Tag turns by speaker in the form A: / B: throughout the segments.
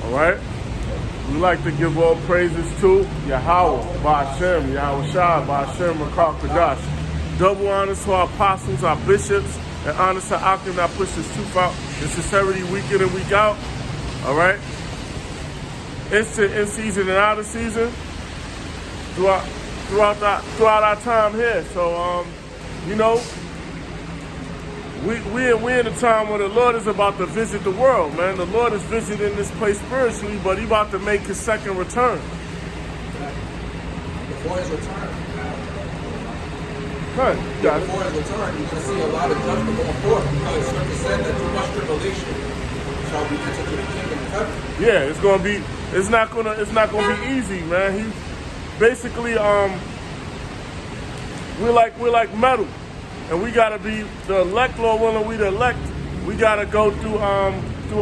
A: All right? We like to give all praises to Yahweh, Ba'ashem, Yahweh Shah, Ba'ashem, Makar Kadash. Double honors to our apostles, our bishops, and honors to Akim that push this truth out in sincerity week in and week out. All right? In season and out of season, throughout our time here. So, you know, we're in a time where the Lord is about to visit the world, man. The Lord is visiting this place spiritually, but He's about to make His second return.
B: Before His return,
A: Before
B: His return, you're going to see a lot of judgment going forth because Scripture said that through much tribulation shall we enter to the kingdom of heaven.
A: Yeah, it's not gonna be easy, man. He basically we're like metal. And we gotta be the elect, Lord willing, we the elect. We gotta go through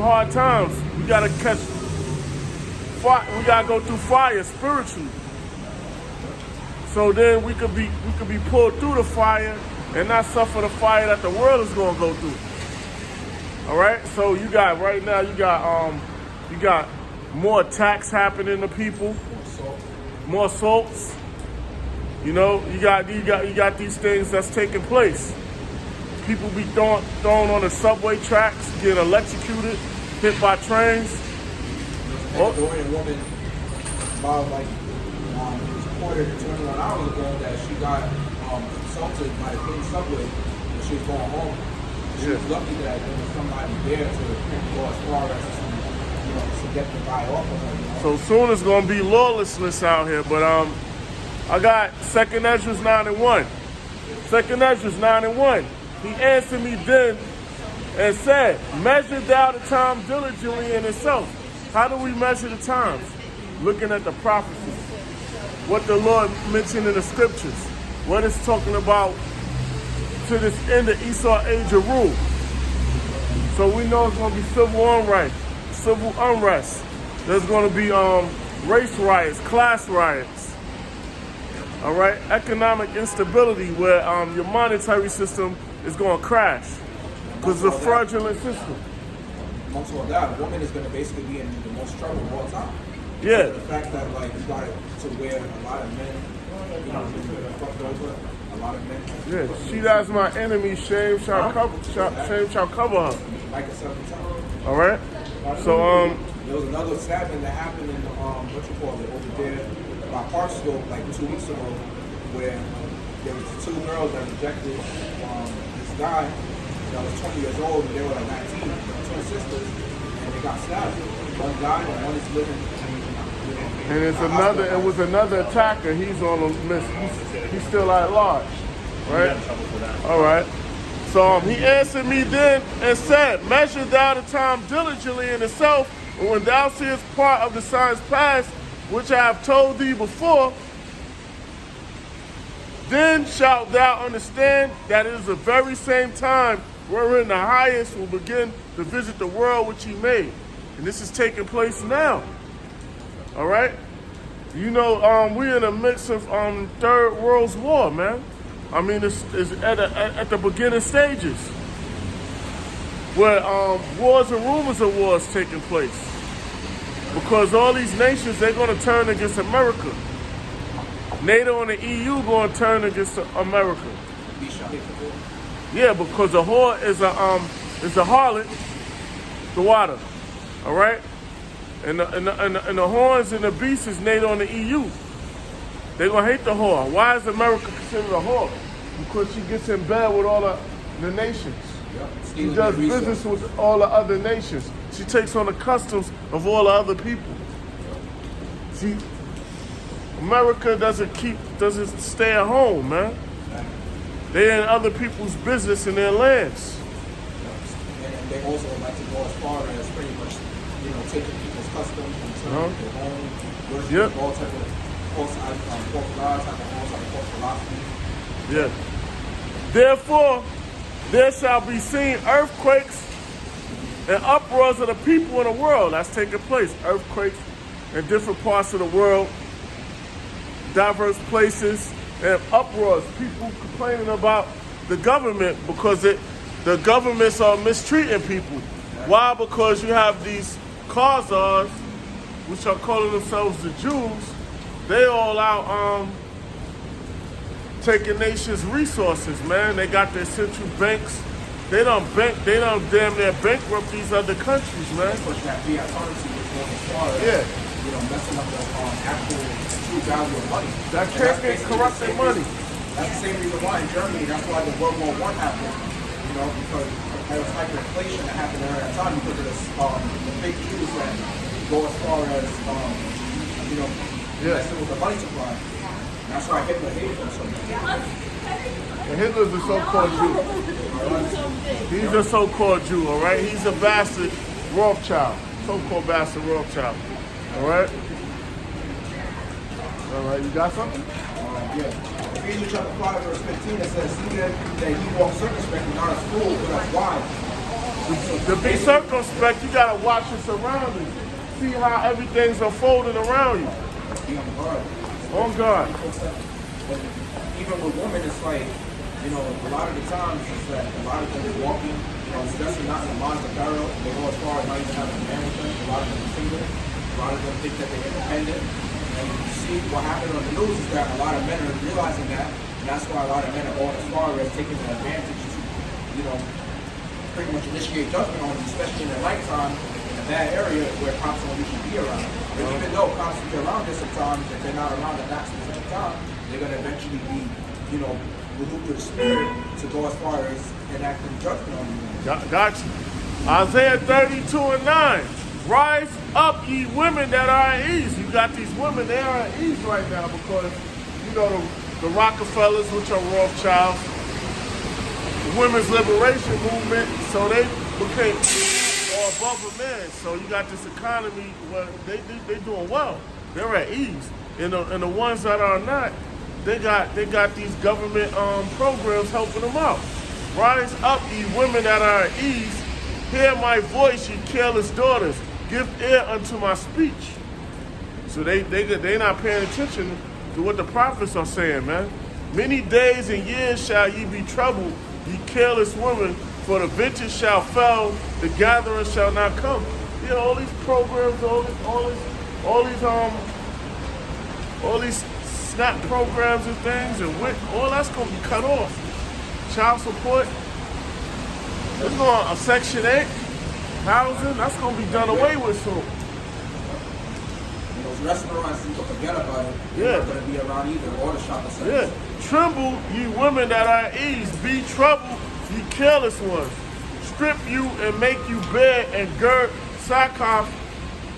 A: hard times. We gotta catch fire. We gotta go through fire spiritually. So then we could be pulled through the fire and not suffer the fire that the world is gonna go through. All right. So you got more attacks happening to people, more assaults. You know, you got these things that's taking place. People be thrown on the subway tracks, getting electrocuted, hit by trains.
B: A woman about like reported 21 hours ago that she got assaulted by the Queen subway when she was going home. She was lucky that there was somebody there to go as far as to get the guy off of her. You know?
A: So soon it's gonna be lawlessness out here, but I got 2nd Ezra 9:1. 2nd Ezra 9:1. He answered me then and said, measure thou the time diligently in itself. How do we measure the times? Looking at the prophecies. What the Lord mentioned in the scriptures. What it's talking about to this end of Esau age of rule. So we know it's going to be civil unrest. There's going to be race riots, class riots. All right, economic instability where your monetary system is going to crash because it's a fraudulent system.
B: Amongst all that, a woman is going to basically be in the most trouble of all time.
A: Yeah.
B: The fact that like you got it to where a lot of men, fucked over, a lot of men.
A: Yeah, she that's my enemy. Shame shall cover her.
B: Like a 7 times.
A: All right. So
B: there was another stabbing that happened in over there by Parksville like 2 weeks ago, where there was 2 girls that rejected this guy that was 20 years old and they were like 19, 2 sisters, and they got stabbed. One died and one is living.
A: And it was another attacker. He's on a miss. He's still at large, right? All right. So he answered me then and said, measure thou the time diligently in itself, and when thou seest part of the signs past, which I have told thee before, then shalt thou understand that it is the very same time wherein the highest will begin to visit the world which he made. And this is taking place now. All right? You know, we're in the midst of Third World War, man. I mean, it's at the beginning stages where wars and rumors of wars taking place. Because all these nations, they're going to turn against America. NATO and the EU going to turn against America. Yeah, because the whore is a harlot, the water. All right? And the horns and the beast is NATO and the EU. They're going to hate the whore. Why is America considered a whore? Because she gets in bed with all the nations. She does business with all the other nations. She takes on the customs of all the other people. See, America doesn't stay at home, man. They're in other people's business in their lands.
B: And they also like to go as far as pretty much, taking people's customs and turning their own worship, all type of false gods, all type of false philosophy.
A: Yeah. Therefore, there shall be seen earthquakes and uproars of the people in the world. That's taking place. Earthquakes in different parts of the world, diverse places, and uproars. People complaining about the government because the governments are mistreating people. Why? Because you have these Khazars which are calling themselves the Jews, they all out taking nations' resources, man. They got their central banks. They don't damn near bankrupt these other countries, man.
B: Especially that fiat currency, which goes as far as,
A: Yeah.
B: Messing up the actual true value of money.
A: That
B: And
A: can't
B: that's
A: get
B: basically
A: corrupted
B: the same
A: money.
B: That's the same reason why in Germany, that's why the World War I happened. Because there was hyperinflation that happened during that time because of this, the big Jews that go as far as, messing with the money supply. And that's why Hitler hated them so much.
A: And Hitler's a so-called Jew. He's a so-called Jew, all right? He's a bastard Rothschild, so-called bastard Rothschild, all right? All right, you got something?
B: Yeah. Ephesians chapter 5, verse 15, it says, see that he walks circumspectly, not as fools, but as wise.
A: To be circumspect, you gotta watch your surroundings. See how everything's unfolding around you.
B: Be on guard.
A: On guard.
B: Even with women, it's like, a lot of the times it's that a lot of them is walking, especially not in the minds of Pharaoh. They go as far as not even having a man with them. A lot of them are single. A lot of them think that they're independent. And you see what happened on the news is that a lot of men are realizing that, and that's why a lot of men are going as far as taking an advantage to, pretty much initiate judgment on them, especially in their lifetime, in a bad area where cops don't usually be around. But even though cops will be around this sometimes, if they're not around at that specific time, they're going to eventually be, removed to the spirit to go as far as enacting judgment on you.
A: Got you. Isaiah 32 and 9. Rise up, ye women that are at ease. You got these women, they are at ease right now because, the Rockefellers, which are Rothschilds, the women's liberation movement, so they became all above a man. So you got this economy where they doing well. They're at ease. And the ones that are not, they got these government programs helping them out. Rise up, ye women that are at ease. Hear my voice, ye careless daughters. Give ear unto my speech. So they not paying attention to what the prophets are saying, man. Many days and years shall ye be troubled, ye careless women, for the vintage shall fail, the gathering shall not come. All these programs, all these SNAP programs and things, and all that's gonna be cut off. Child support, it's going Section 8, housing, that's gonna be done away with soon.
B: Those restaurants, you can forget about it.
A: Yeah.
B: They're not going to be around either, or the shopping centers.
A: Yeah. Tremble, ye women that are at ease. Be troubled, ye careless ones. Strip you and make you bare and gird sackcloth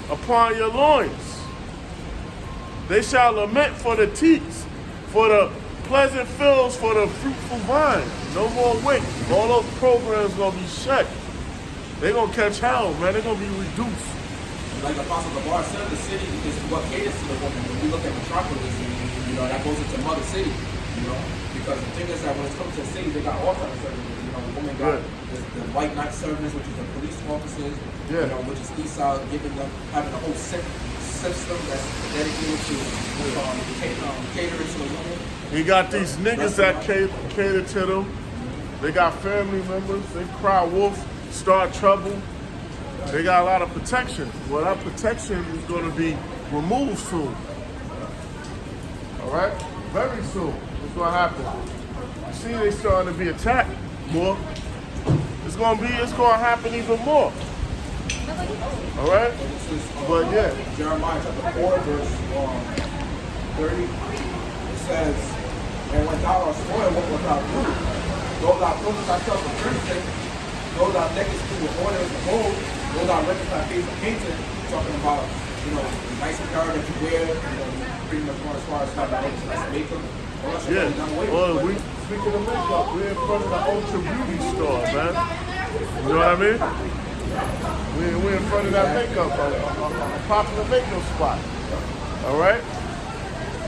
A: upon your loins. They shall lament for the teats, for the pleasant fields, for the fruitful vine. No more wait. All those programs going to be shut. They're going to catch hell, man. They're going to be reduced.
B: Like Apostle Gabar said, the city is what caters to the woman. When we look at Metropolis, that goes into Mother City, because the thing is that when it comes to the city, they got all kinds of services. The women got the white knight service, which is the police officers, which is Esau having a whole system that's dedicated to catering to the women.
A: He got these niggas that cater to them. They got family members. They cry wolf, start trouble. They got a lot of protection. Well, that protection is going to be removed soon. All right? Very soon. What's going to happen? You see, they starting to be attacked more. It's going to happen even more. All right? But yeah.
B: Jeremiah chapter 4, verse 30. It says, and when thou art spoiled, what wilt thou do? Though thou clothe thyself with crimson, though thou deckest thee with ornaments of gold, though thou rentest thy face of painted, talking about, the nice apparel that you wear, pretty much going as far as having nice makeup.
A: Yeah. Well, speaking of makeup, we're in front of the Ultra Beauty store, man. You know what I mean? We're in front of that makeup, a popular makeup spot. All right?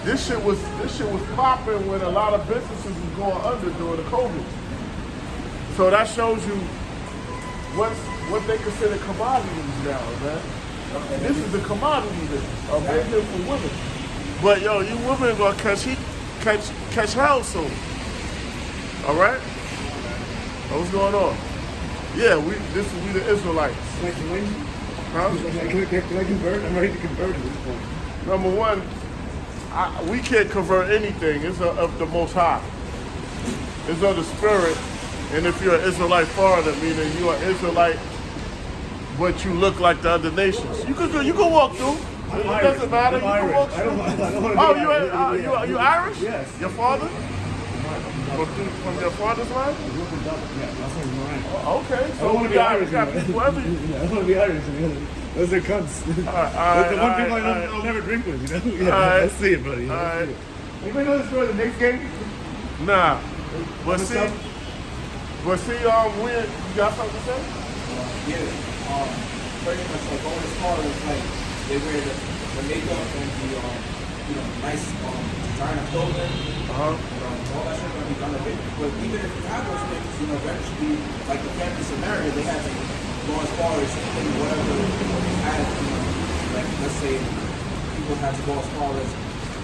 A: This shit was popping when a lot of businesses was going under during the COVID. So that shows you what they consider commodities now, man. And this is the commodity business of business for women. But yo, you women gonna catch hell soon. All right? What's going on? Yeah, we the Israelites. Huh?
C: Can I convert? I'm ready to convert at this point.
A: Number one, we can't convert anything. It's of the Most High. It's of the Spirit. And if you're an Israelite foreigner, meaning you're an Israelite, but you look like the other nations, you can walk through. It doesn't matter. You can walk through.
C: I don't want to
A: Oh, you Irish?
C: Yes.
A: Your father? From your father's line?
C: Yeah, last name's Moran.
A: Okay,
C: I
A: so
C: don't want to be Irish.
A: we got people everywhere.
C: I don't want to be Irish. Those are cunts. Those are the one people I'll never drink with, you know? Yeah, let's see it, buddy. Let's see it. Anybody know the story of the Knicks game?
A: Nah. But see, you got something to say?
B: Yeah, pretty much like going as far as like they wear the makeup and the nice designer clothing. All that shit gonna be done a bit. But even if you have those things, eventually, like the family scenario, they had to go as far as whatever they had. Like let's say people had to go as far as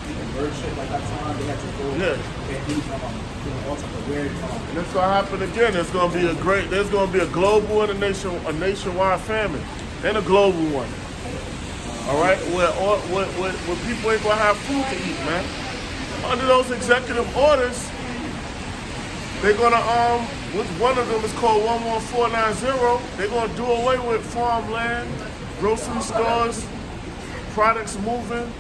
B: even bird shit like that time. They had to go and do all type of weird.
A: And that's gonna happen again. There's gonna be a global and a nationwide famine, and a global one. All right, where people ain't gonna have food to eat, man. Under those executive orders, they're gonna one of them is called 11490. They're gonna do away with farmland, grocery stores, products moving,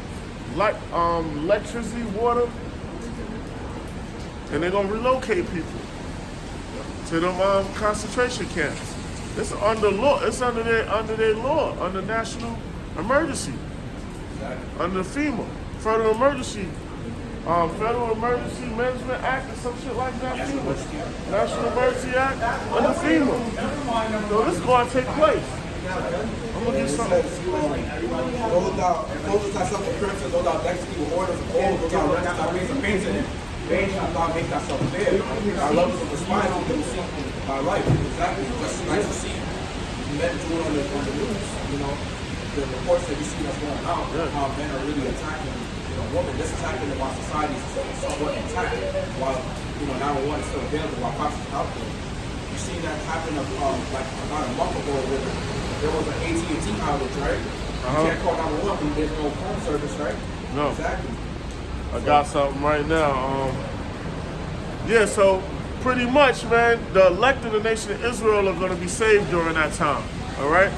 A: like electricity, water, and they're gonna relocate people to them concentration camps. It's under law. It's under their law, under national emergency, under FEMA, Federal Emergency Management Act or some shit like that. FEMA, National Emergency Act under FEMA. So this is going to take place. I'm gonna get something.
B: Those that sell for crypto, those that actually will order from all those that rent out ways of painting. They ain't trying to make that stuff there. Our levels of response to them see by life. Exactly. Just nice to see men doing on the news, the reports that you see that's going out, how men are really attacking, women, just attacking them while society is somewhat intact, while, 911 is still available, while cops is out there. You've seen that happen like about a month ago where there was an AT&T outage, right? You can't call 911 when there's no phone service, right?
A: No.
B: Exactly.
A: I got something right now. So pretty much, man, the elect of the nation of Israel are going to be saved during that time. All right?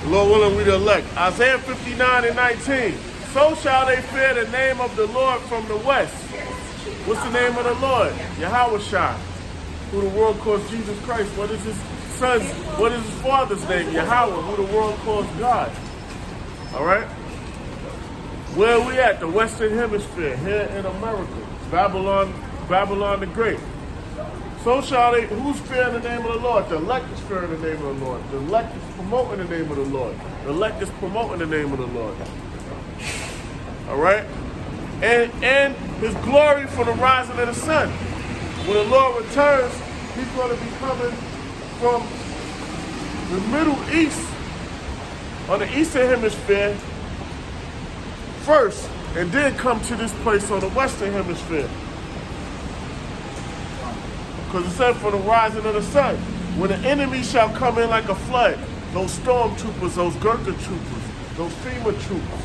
A: Lord willing, we the elect. Isaiah 59:19. So shall they fear the name of the Lord from the west. What's the name of the Lord? Yahweh Shai, who the world calls Jesus Christ. What is his father's name? Yahweh, who the world calls God. All right? Where are we at? The Western Hemisphere, here in America. Babylon the Great. So shall they, who's fearing the name of the Lord? The elect is fearing the name of the Lord. The elect is promoting the name of the Lord. The elect is promoting the name of the Lord. All right? And his glory for the rising of the sun. When the Lord returns, he's going to be coming from the Middle East, on the Eastern Hemisphere, first, and then come to this place on the Western Hemisphere. Because it said for the rising of the sun, when the enemy shall come in like a flood, those stormtroopers, those Gurkha troopers, those FEMA troops,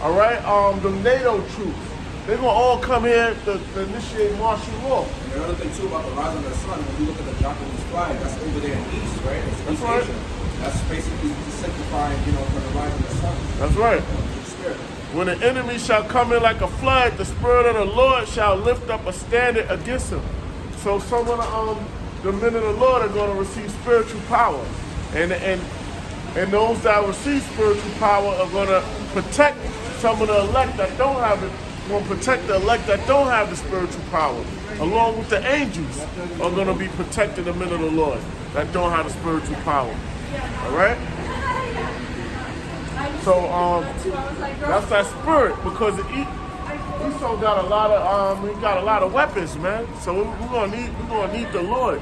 A: all right, the NATO troops, they're going to all come here to initiate martial law.
B: And the other thing too about the rising of the sun, when you look at the Japanese flag, that's over there in the east, right?
A: That's right.
B: Asia. That's basically signifying, for the rising of the sun.
A: That's right.
B: The spirit.
A: When the enemy shall come in like a flood, the Spirit of the Lord shall lift up a standard against him. So some of the men of the Lord are going to receive spiritual power. And those that receive spiritual power are going to protect some of the elect that don't have it, going to protect the elect that don't have the spiritual power. Along with the angels are going to be protecting the men of the Lord that don't have the spiritual power. All right? So that's that spirit, because Esau got a lot of weapons, man. So we're gonna need the Lord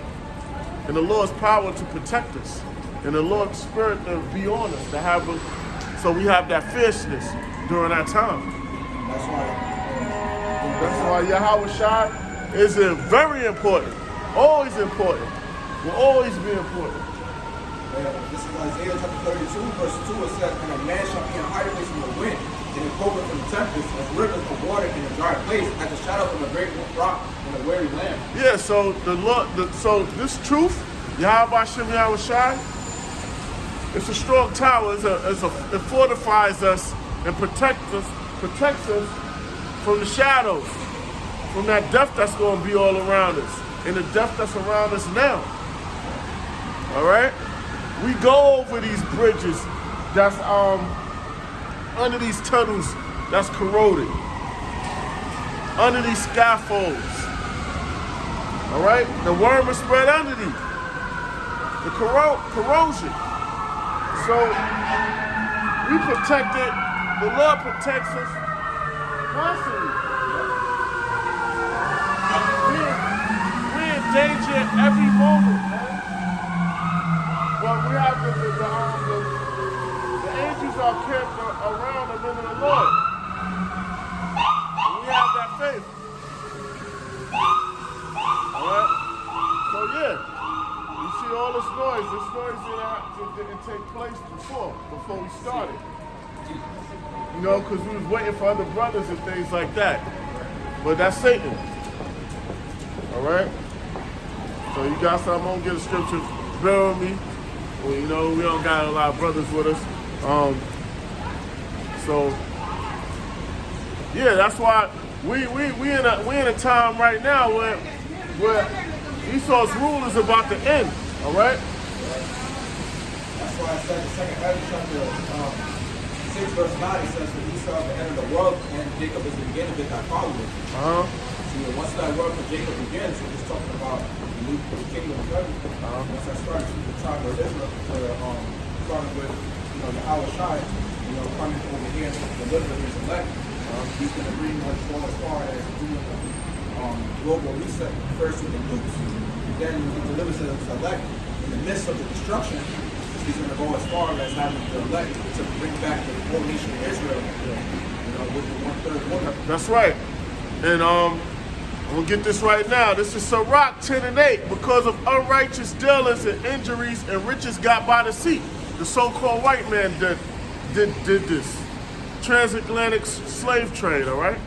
A: and the Lord's power to protect us, and the Lord's spirit to be on us, so we have that fierceness during that time. That's why Yahweh Shai is very important, always important, will always be important.
B: This is Isaiah chapter 32, verse 2. It says, "And a man shall be in hiding place from the wind, and in cover from the tempest, as rivers of water in a dry place, at the shadow of a great rock and a weary land."
A: Yeah, so so this truth, Yahweh Hashem Yahweh Shai, it's a strong tower. It fortifies us and protects us from the shadows, from that death that's going to be all around us, and the death that's around us now. All right, we go over these bridges that's under these tunnels that's corroded, under these scaffolds. All right, the worm is spread underneath, the corrosion. So we protect it. The Lord protects us constantly. We're in danger every moment, man. Well, we have the angels are kept around the men of the Lord. And we have that faith. All right? So yeah, you see all this noise. This noise didn't take place before we started. You know, because we was waiting for other brothers and things like that. But that's Satan. All right? So you got something, I'm going to get a scripture. Bear with me. Well, you know, we don't got a lot of brothers with us. So, yeah, that's why we in a time right now where Esau's rule is about to end. All right?
B: That's why I said the second chapter 6 verse 9, it says, "For Esau is the end of the world, and Jacob is the beginning of it that followed it." See, once that world for Jacob begins, we're just talking about the kingdom of heaven. Once that starts with the tribe of Israel, starting with, Yahweh Shai, coming over here to deliver his elect, he's going to bring what's going as far as doing global reset first with the nukes. Then he delivers his elect in the midst of the destruction. He's going to go as far as having the elect to bring back the whole nation of Israel, with the 1/3 woman.
A: That's right. And I'm going to get this right now. This is Sirach 10:8. Because of unrighteous dealings and injuries and riches got by deceit, the so-called white man did this. Transatlantic slave trade, all right?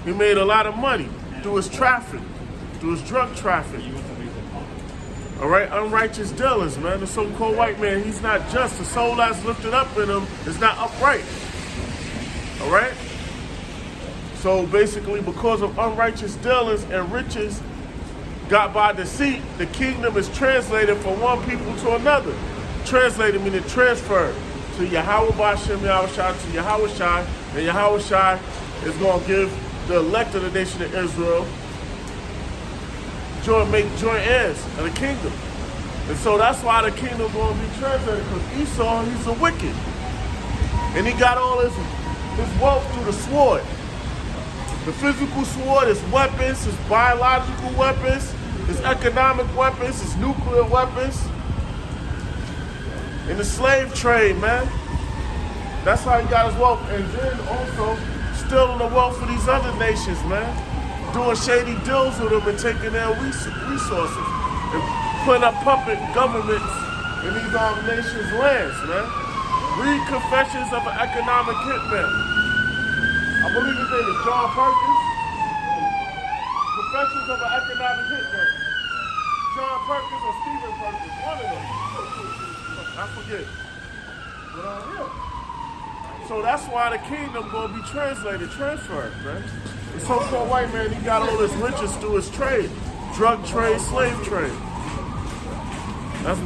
A: He made a lot of money through his traffic, through his drug traffic. All right, unrighteous dealings, man. The so-called white man, he's not just. The soul that's lifted up in him is not upright. All right? So basically, because of unrighteous dealings and riches got by deceit, the kingdom is translated from one people to another. Translated meaning transferred to Yahweh B'Ashem Yahweh Shai, to Yahweh Shai, and Yahweh Shai is going to give the elect of the nation of Israel make joint heirs of the kingdom. And so that's why the kingdom going to be translated, because Esau, he's a wicked. And he got all his wealth through the sword. The physical sword, his weapons, his biological weapons, his economic weapons, his nuclear weapons. In the slave trade, man. That's how he got his wealth. And then also stealing the wealth of these other nations, man. Doing shady deals with them and taking their resources. And putting up puppet governments in these nations' lands, man. Read Confessions of an Economic Hitman. I believe his name is John Perkins. Confessions of an Economic Hitman. John Perkins or Stephen Perkins, one of them. I forget. But yeah. So that's why the kingdom gonna be transferred, man. The so-called white man, he got all his riches through his trade. Drug trade, slave trade.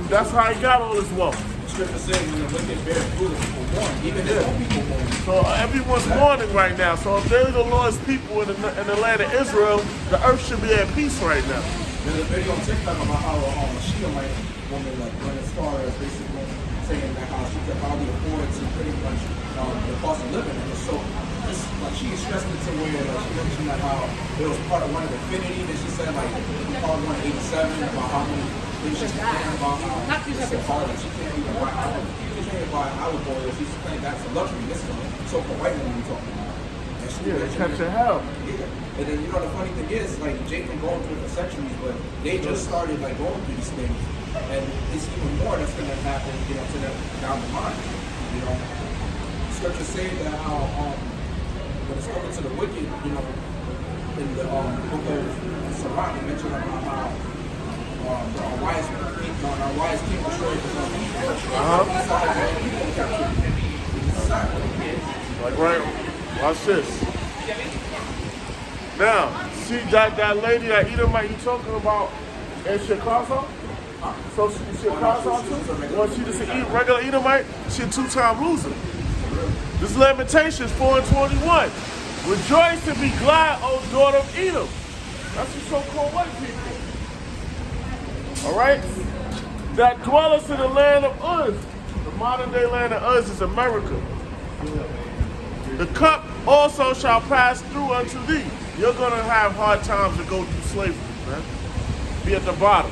A: That's how he got all his wealth.
B: Scripture says when the wicked bear fruit, people mourn. Even his own people mourn.
A: So everyone's mourning right now. So if they're the Lord's people in the land of Israel, the earth should be at peace right now.
B: There's a video on TikTok about how a Shiite woman went as far as basically saying that how she could hardly afford to pretty much the cost of living. And so she stressed it to where she mentioned that how it was part of one of the infinity that she said part 187 about how many things she's complaining about how it's so hard that she can't even buy olive oil. She's saying that's a luxury. This is a so-called white woman we're talking about.
A: Yeah, they catch your hell.
B: Yeah. And then the funny thing is, Jake been going through it for centuries, but they just started going through these things. And it's even more that's going to happen, you know, to them down the line. You know, scripture say that how when it's coming to the wicked, you know, in the book of Sirach, it mentioned about how the unwise king destroyed the
A: Like right, watch this. Now, see that lady that Edomite you talking about in Chicago? So Chicago too? Well, she just eat regular Edomite, she a two-time loser. This is Lamentations 4:21. Rejoice and be glad, O daughter of Edom. That's the so-called white people. All right? That dwelleth in the land of Uz. The modern day land of Uz is America. The cup also shall pass through unto thee. You're going to have hard times to go through slavery, man. Be at the bottom.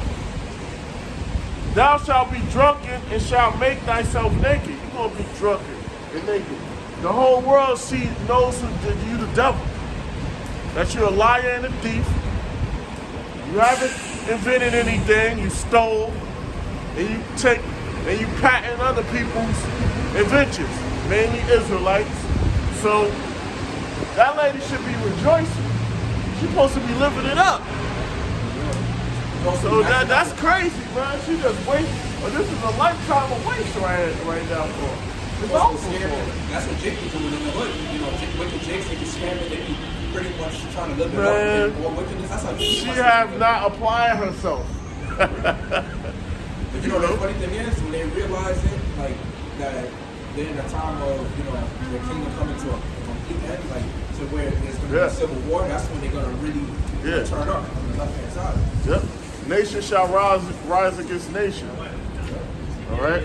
A: Thou shalt be drunken and shalt make thyself naked. You're going to be drunken and naked. The whole world knows that you the devil. That you're a liar and a thief. You haven't invented anything. You stole. And you patent other people's inventions. Mainly Israelites. So that lady should be rejoicing. She's supposed to be living it up. So that's crazy, man. She just waste. Well, this is a lifetime of waste right now for her. It's awful for her.
B: That's what Jake was doing in the hood. You know, wicked Jakes, they be scamming, they be pretty much trying to live it up. More wickedness. That's how
A: she have not applied herself.
B: But you know, the funny thing is, when they realize it, like, that they're in a time of, you know, the kingdom coming to a complete end, like, to where there's going to be a civil war, that's when they're going to really turn up on the left-hand side.
A: Yep. Nation shall rise against nation. All right?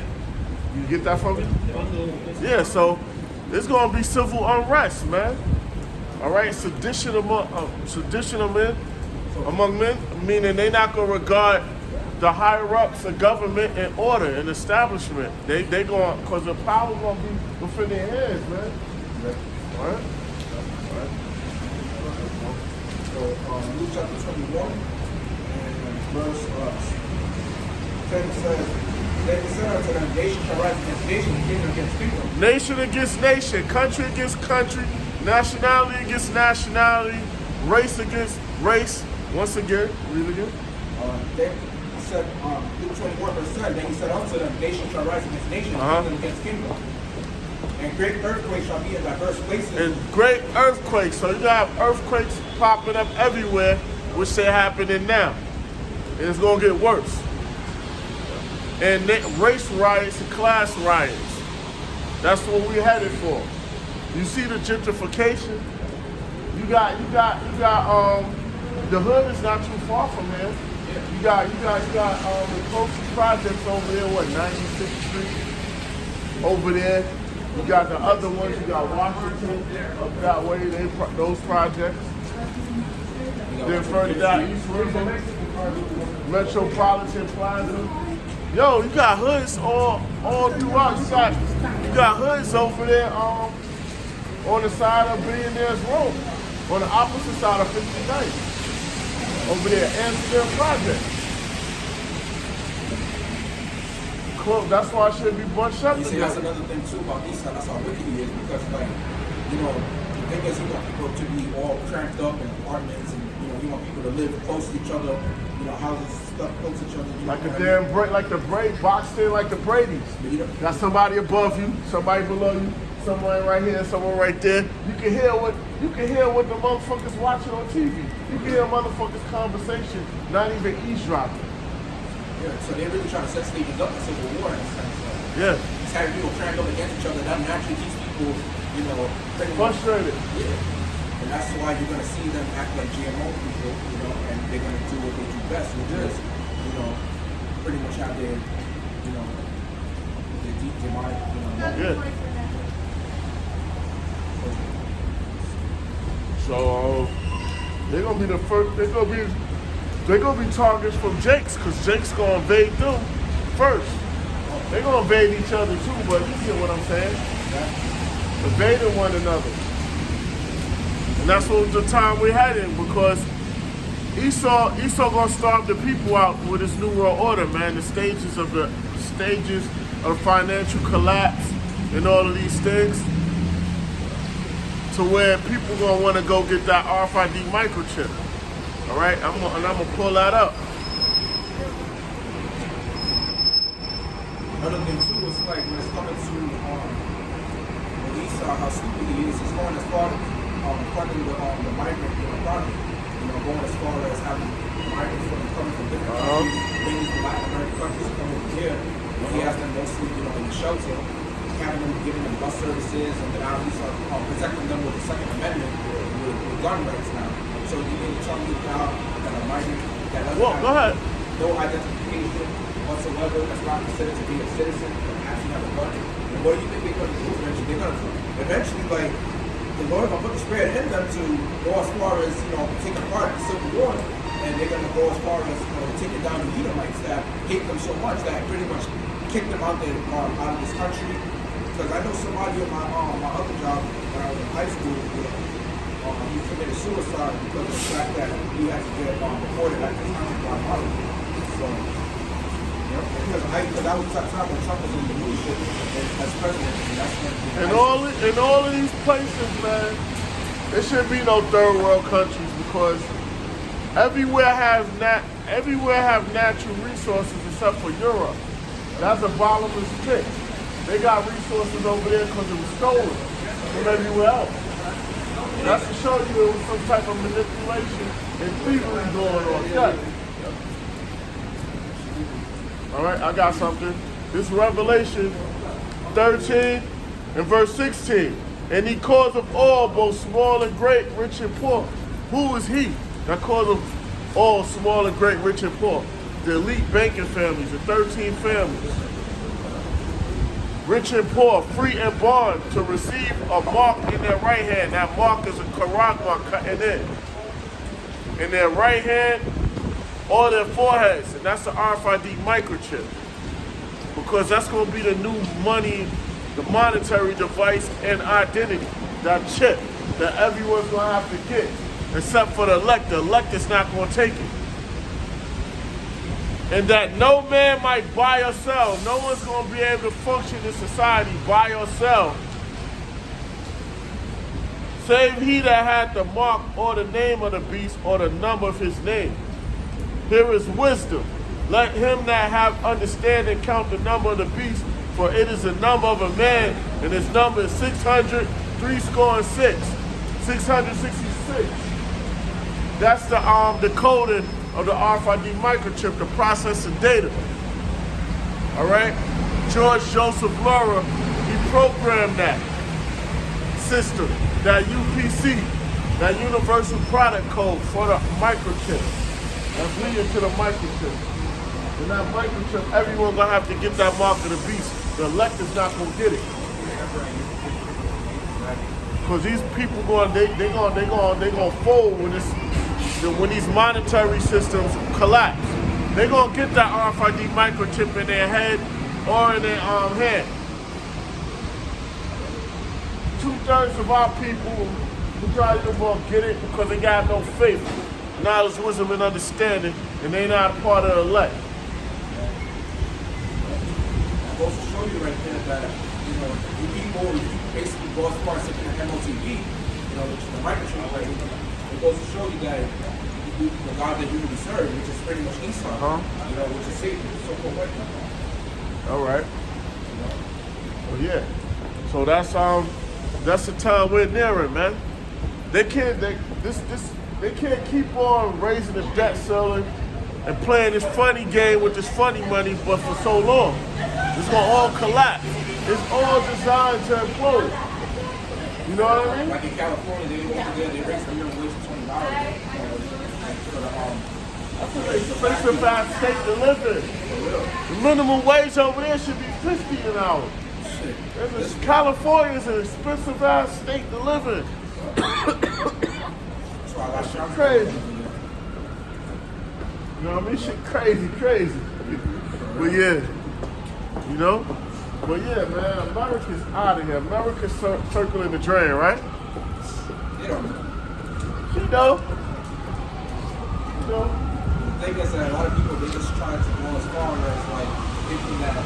A: You get that from me? Yeah, so there's going to be civil unrest, man. All right? Sedition among men, meaning they're not going to regard the higher-ups of government and order and establishment. They going, because the power going to be within their hands, man. All right?
B: So, Luke chapter 21, and verse 10 says, they said unto them, nation shall rise against nation, kingdom against kingdom.
A: Nation against nation, country against country, nationality against nationality, race against race. Once again, read again.
B: Then he said, Luke 21 verse 10, then he said unto them, nation shall rise against nation, kingdom against kingdom. And great earthquakes shall be in diverse places.
A: And great earthquakes. So you have earthquakes popping up everywhere, which they're happening now. And it's going to get worse. And race riots and class riots. That's what we're headed for. You see the gentrification? You got the hood is not too far from here. You got the closest projects over there, 96th Street? Over there. You got the other ones, you got Washington up that way, those projects. Then further down East River, Metropolitan Plaza. Yo, you got hoods all throughout. You got hoods over there on the side of Billionaire's Road, on the opposite side of 59th. Over there, Amsterdam Project. That's why I should be bunched up.
B: You see, that's another thing too about East Side. That's how wicked he is, because, like, you know, the thing is, he want people to be all cramped up in apartments, and, you know, he want people to live close to each other, you know, houses stuff close to each other.
A: Like a damn like the boxed in like the Brady's. Got somebody above you, somebody below you, someone right here, someone right there. You can hear what the motherfuckers watching on TV. You can hear motherfuckers' conversation, not even eavesdropping.
B: Yeah, so they're really trying to set stages up for civil war in a sense.
A: Yeah.
B: Just having people crammed up against each other, that naturally keeps people, you know,
A: frustrated.
B: Yeah. And that's why you're going to see them act like GMO people, you know, and they're going to do what they do best, which is, you know, pretty much have their, you know, their deep demonic, you know.
A: Yeah. So they're gonna be the first. They're gonna be targets from Jake's, because Jake's gonna invade them first. They're gonna invade each other too, but you get what I'm saying? Invading one another. And that's what the time we're heading, because Esau gonna starve the people out with his new world order, man. The stages of financial collapse and all of these things, to where people gonna want to go get that RFID microchip. All right, I'm gonna pull that up.
B: Another thing too is like when it's coming to Esau, how stupid he is. He's going as far as funding the migrant economy. Going as far as having migrants coming from different countries, mainly from Latin American countries, coming over here. He has them mostly, in the shelter, having them, giving them bus services, and then now he's protecting them with the Second Amendment with gun rights now. So you need to tell me now that a migrant that doesn't have no identification whatsoever, that's not considered to be a citizen, and actually have a gun. And what do you think they're going to do eventually? They're going to eventually, like, the Lord going to put the spirit in them to go as far as, taking part in the Civil War, and they're going to go as far as, taking down the Edomites that hate them so much that pretty much kicked them out of this country. Because I know somebody at my other job when I was in high school, he committed suicide because of the fact that he had to get deported at this time by Guatemala. So, because I was talking when Trump was in the leadership as president, and that's when
A: in all of these places, man, there shouldn't be no third world countries, because everywhere have natural resources except for Europe. That's a bottomless pit. They got resources over there because it was stolen from everywhere else. That's to show you there was some type of manipulation and thievery going on. Yeah. All right, I got something. This is Revelation 13 and verse 16. And he caused of all, both small and great, rich and poor. Who is he that caused of all, small and great, rich and poor? The elite banking families, the 13 families. Rich and poor, free and bond, to receive a mark in their right hand. That mark is a Quran mark cutting in their right hand or their foreheads, and that's the RFID microchip. Because that's going to be the new money, the monetary device and identity. That chip that everyone's going to have to get, except for the elect. The elect is not going to take it. And that no man might buy or sell. No one's going to be able to function in society, buy or sell, save he that had the mark or the name of the beast or the number of his name. Here is wisdom. Let him that have understanding count the number of the beast, for it is the number of a man, and his number is 666. 666. That's the coding of the RFID microchip, the processing data. All right? George Joseph Laura, he programmed that system, that UPC, that universal product code for the microchip. That's leading to the microchip. And that microchip, everyone's gonna have to get that mark of the beast. The elect is not gonna get it. Because these people they gonna fold when these monetary systems collapse. They're going to get that RFID microchip in their head or in their hand. 2/3 of our people who probably won't get it because they got no faith, knowledge, wisdom, and understanding, and they're not a part of the elect.
B: It goes to show you right there that, you people, you basically go as far as taking an MOTV, which is the microchip rate. It goes to show you that the God that you really serve, which is pretty much Esau, which is Satan, so-called white man.
A: All right. Well, yeah. So that's the time we're nearing, man. They can't keep on raising the debt ceiling and playing this funny game with this funny money, but for so long. It's gonna all collapse. It's all designed to implode. You know what I mean?
B: Like in California, they raised the minimum wage to $20.
A: That's an expensive ass state to live in. The minimum wage over there should be $50 an hour. California is an expensive ass state to live in. That shit crazy. You know what I mean? Shit crazy. But yeah, But yeah, man, America's out of here. America's circling the drain, right?
B: You know.
A: You know. know?
B: The thing is that a lot of people, they just try to go as far as like thinking that,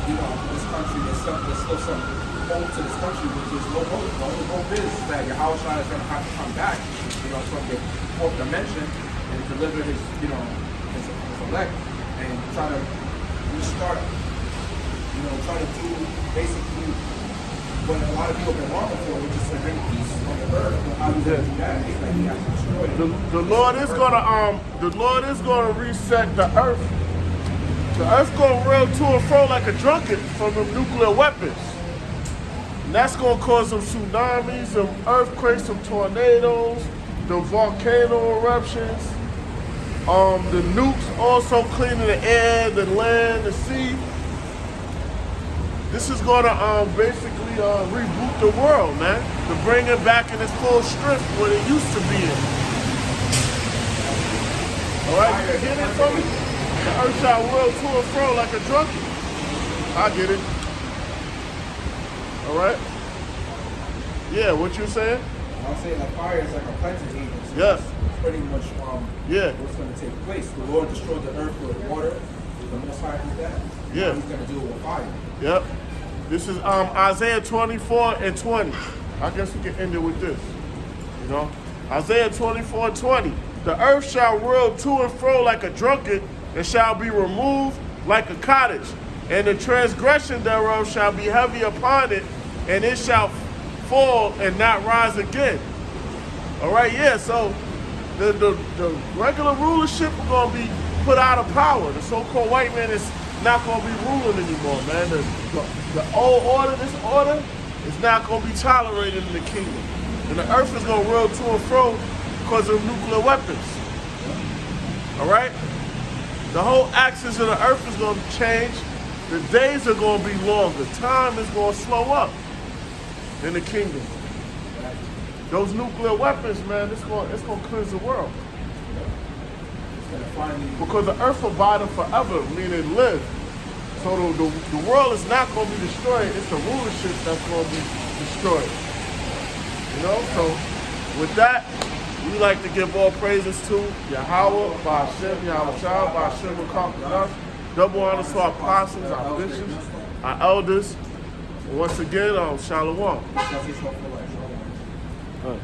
B: you know, this country, there's still some hope to this country, which is no hope. The only hope is that Yahushua is going to have to come back, you know, from the fourth dimension and deliver his, you know, his elect and try to restart, you know, try to do basically what a lot of people have been longing for, which is to bring peace on the earth. But how does he do that? It's like he has to destroy it.
A: The Lord is gonna reset the earth. The earth gonna roll to and fro like a drunkard from the nuclear weapons. And that's gonna cause some tsunamis, some earthquakes, some tornadoes, the volcano eruptions. The nukes also cleaning the air, the land, the sea. This is gonna basically reboot the world, man, to bring it back in its full strength what it used to be in. All right, you get it from me? The earth shall whirl to and fro like a drunkard. I get it. All right. Yeah, what you saying?
B: I'm saying that fire is like a cleansing agent. So
A: Yes.
B: that's pretty much
A: Yeah.
B: what's going to take place. The Lord destroyed the earth with water. The Most High did that.
A: Yeah.
B: Now he's going to do it with fire.
A: Yep. This is Isaiah 24:20. I guess we can end it with this. You know? Isaiah 24:20. The earth shall whirl to and fro like a drunkard, and shall be removed like a cottage. And the transgression thereof shall be heavy upon it, and it shall fall and not rise again. All right, yeah, so the regular rulership is going to be put out of power. The so-called white man is not going to be ruling anymore, man. The old order, this order, is not going to be tolerated in the kingdom. And the earth is going to roll to and fro because of nuclear weapons. All right? The whole axis of the earth is going to change. The days are going to be longer. Time is going to slow up in the kingdom. Those nuclear weapons, man, it's going to cleanse the world.
B: It's going to finally...
A: Because the earth abideth forever, meaning live. So the world is not going to be destroyed. It's the rulership that's going to be destroyed. You know, so with that, we like to give all praises to Yahweh, by Hashem, Yahweh Shah, by Hashem, who conquered us. Double honor to our apostles, our bishops, our elders. And once again, Shalom.
B: That's his hope for life.
A: All right.